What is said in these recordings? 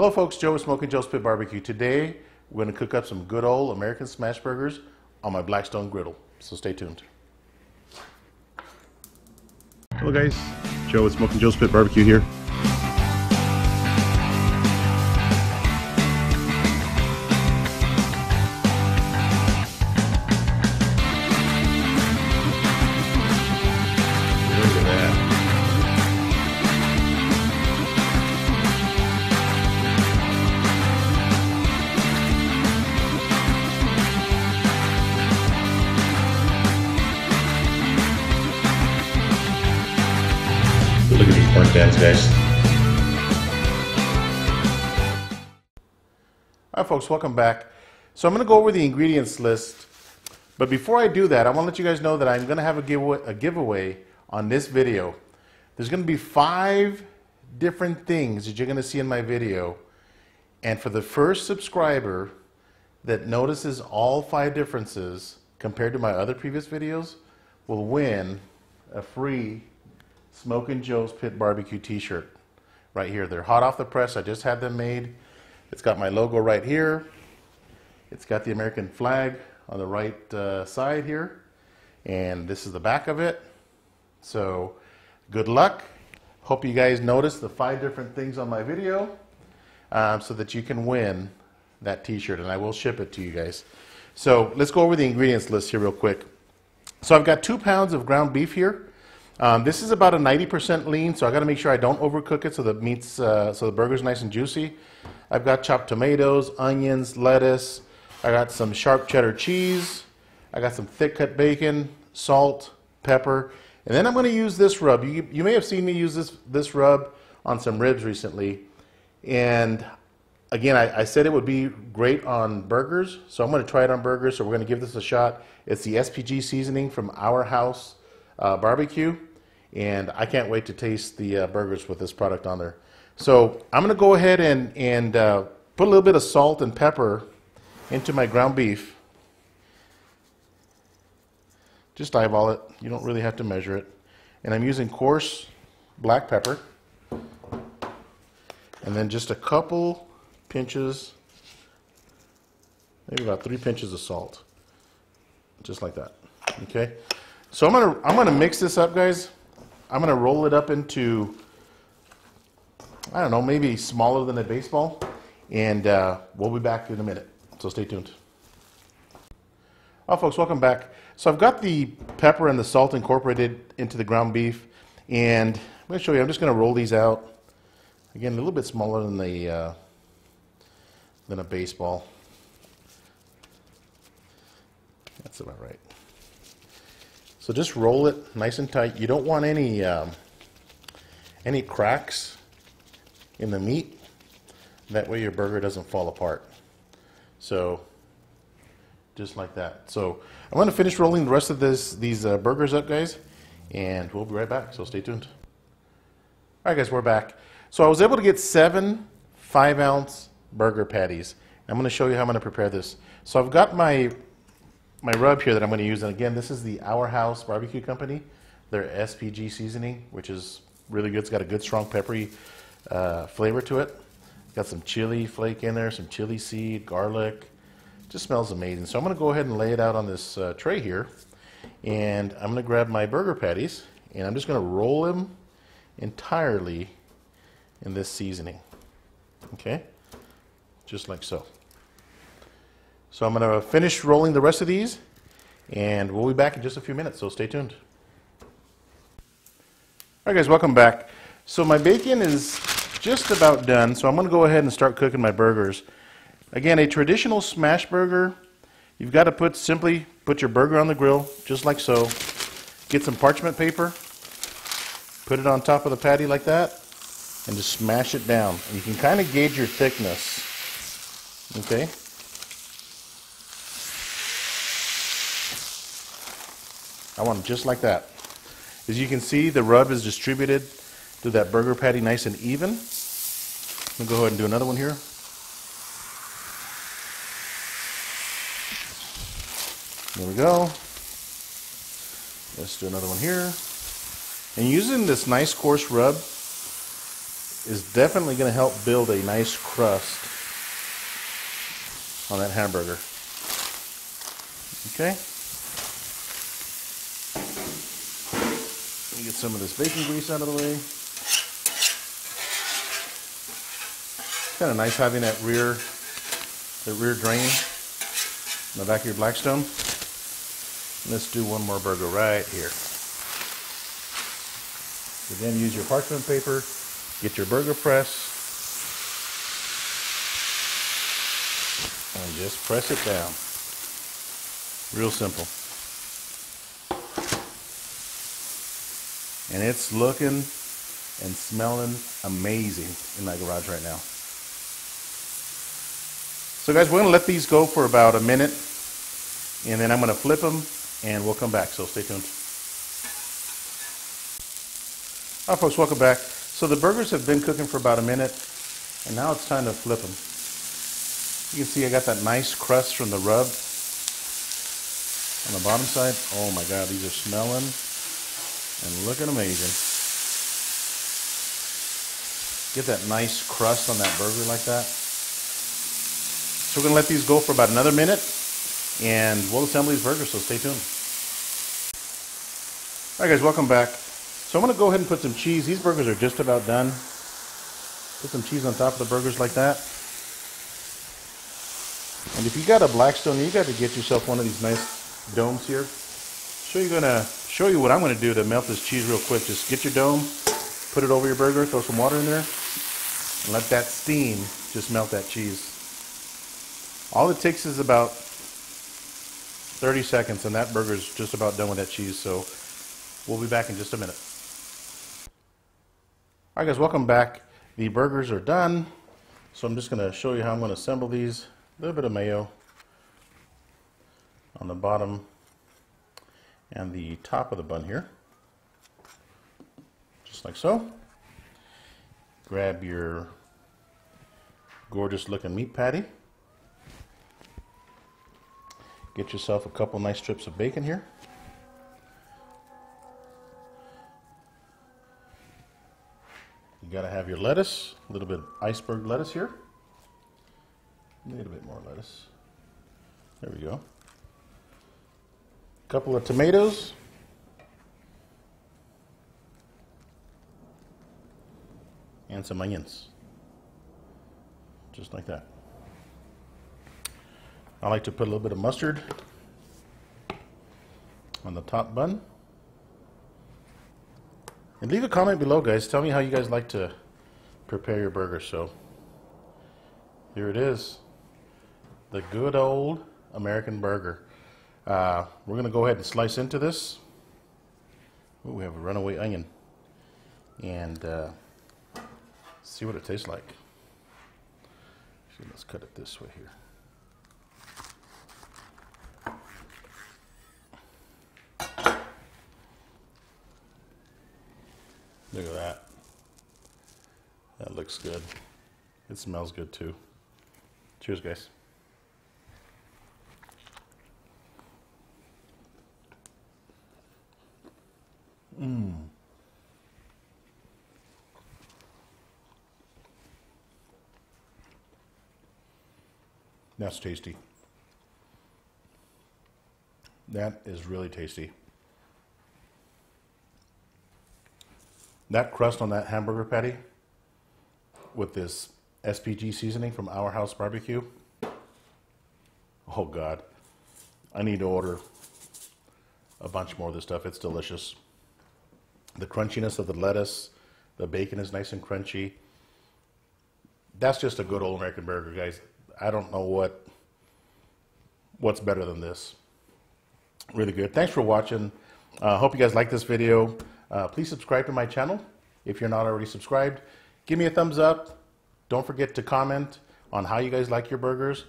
Hello folks, Joe with Smokin Joe's Pit BBQ. Today we're going to cook up some good old American smash burgers on my Blackstone griddle, so stay tuned. Hello guys, Joe with Smokin Joe's Pit BBQ here. Look at that. Look at these burnt ends, guys. Alright folks, welcome back. So I'm going to go over the ingredients list, but before I do that, I want to let you guys know that I'm going to have a giveaway on this video. There's going to be 5 different things that you're going to see in my video, and for the first subscriber that notices all 5 differences compared to my other previous videos will win a free Smokin Joe's Pit BBQ t-shirt right here. They're hot off the press. I just had them made. It's got my logo right here. It's got the American flag on the right side here, and this is the back of it. So good luck. Hope you guys notice the 5 different things on my video so that you can win that t-shirt, and I will ship it to you guys. So let's go over the ingredients list here real quick. So I've got 2 pounds of ground beef here. This is about a 90% lean, so I got to make sure I don't overcook it so the meat's so the burger's nice and juicy. I've got chopped tomatoes, onions, lettuce. I got some sharp cheddar cheese. I got some thick cut bacon, salt, pepper, and then I'm going to use this rub. You may have seen me use this rub on some ribs recently, and again I said it would be great on burgers, so I'm going to try it on burgers. So we're going to give this a shot. It's the SPG seasoning from Our House BBQ. And I can't wait to taste the burgers with this product on there. So I'm going to go ahead and put a little bit of salt and pepper into my ground beef. Just eyeball it. You don't really have to measure it. And I'm using coarse black pepper. And then just a couple pinches, maybe about 3 pinches of salt. Just like that. Okay. So I'm gonna mix this up, guys. I'm going to roll it up into, I don't know, maybe smaller than a baseball, and we'll be back in a minute, so stay tuned. Oh, folks, welcome back. So I've got the pepper and the salt incorporated into the ground beef, and I'm going to show you. I'm just going to roll these out. Again, a little bit smaller than a baseball. That's about right. So just roll it nice and tight. You don't want any cracks in the meat. That way your burger doesn't fall apart. So just like that. So I'm going to finish rolling the rest of these burgers up, guys, and we'll be right back. So stay tuned. All right, guys, we're back. So I was able to get 7 5-ounce burger patties. I'm going to show you how I'm going to prepare this. So I've got my rub here that I'm going to use, and again, this is the Our House BBQ Company, their SPG seasoning, which is really good. It's got a good strong peppery flavor to it. Got some chili flake in there, some chili seed, garlic. Just smells amazing. So I'm going to go ahead and lay it out on this tray here, and I'm going to grab my burger patties, and I'm just going to roll them entirely in this seasoning. Okay, just like so. So I'm going to finish rolling the rest of these, and we'll be back in just a few minutes, so stay tuned. Alright guys, welcome back. So my bacon is just about done, so I'm going to go ahead and start cooking my burgers. Again, a traditional smash burger, you've got to simply put your burger on the grill, just like so. Get some parchment paper, put it on top of the patty like that, and just smash it down. And you can kind of gauge your thickness. Okay? I want it just like that. As you can see, the rub is distributed through that burger patty nice and even. I'm going to go ahead and do another one here. There we go. Let's do another one here. And using this nice coarse rub, is definitely going to help build a nice crust on that hamburger. Okay. Let me get some of this bacon grease out of the way. It's kind of nice having that rear drain in the back of your Blackstone. Let's do one more burger right here. Again, use your parchment paper, get your burger press, and just press it down. Real simple. And it's looking and smelling amazing in my garage right now. So guys, we're going to let these go for about a minute, and then I'm going to flip them and we'll come back, so stay tuned. Hi folks, welcome back. So the burgers have been cooking for about a minute, and now it's time to flip them. You can see I got that nice crust from the rub on the bottom side. Oh my God, these are smelling and looking amazing. Get that nice crust on that burger like that. So we're going to let these go for about another minute, and we'll assemble these burgers, so stay tuned. Alright guys, welcome back. So I'm going to go ahead and put some cheese. These burgers are just about done. Put some cheese on top of the burgers like that. And if you got a Blackstone, you got to get yourself one of these nice domes here. So I'm going to show you what I'm going to do to melt this cheese real quick. Just get your dome, put it over your burger, throw some water in there, and let that steam just melt that cheese. All it takes is about 30 seconds, and that burger's just about done with that cheese. So we'll be back in just a minute. Alright guys, welcome back. The burgers are done. So I'm just going to show you how I'm going to assemble these. A little bit of mayo on the bottom and the top of the bun here. Just like so. Grab your gorgeous looking meat patty. Get yourself a couple nice strips of bacon here. You gotta have your lettuce, a little bit of iceberg lettuce here. A little bit more lettuce. There we go. A couple of tomatoes. And some onions. Just like that. I like to put a little bit of mustard on the top bun. And leave a comment below, guys. Tell me how you guys like to prepare your burgers. So here it is, the good old American burger. We're going to go ahead and slice into this. Ooh, we have a runaway onion. And see what it tastes like. So let's cut it this way here. Look at that. That looks good. It smells good too. Cheers, guys. That's tasty. That is really tasty. That crust on that hamburger patty with this SPG seasoning from Our House BBQ. Oh God, I need to order a bunch more of this stuff. It's delicious. The crunchiness of the lettuce, the bacon is nice and crunchy. That's just a good old American burger, guys. I don't know what's better than this. Really good. Thanks for watching. Hope you guys like this video. Please subscribe to my channel if you're not already subscribed. Give me a thumbs up. Don't forget to comment on how you guys like your burgers.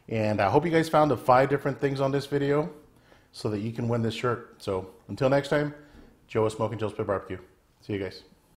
And I hope you guys found the 5 different things on this video so that you can win this shirt. So until next time, Joe with Smokin Joe's BBQ. See you guys.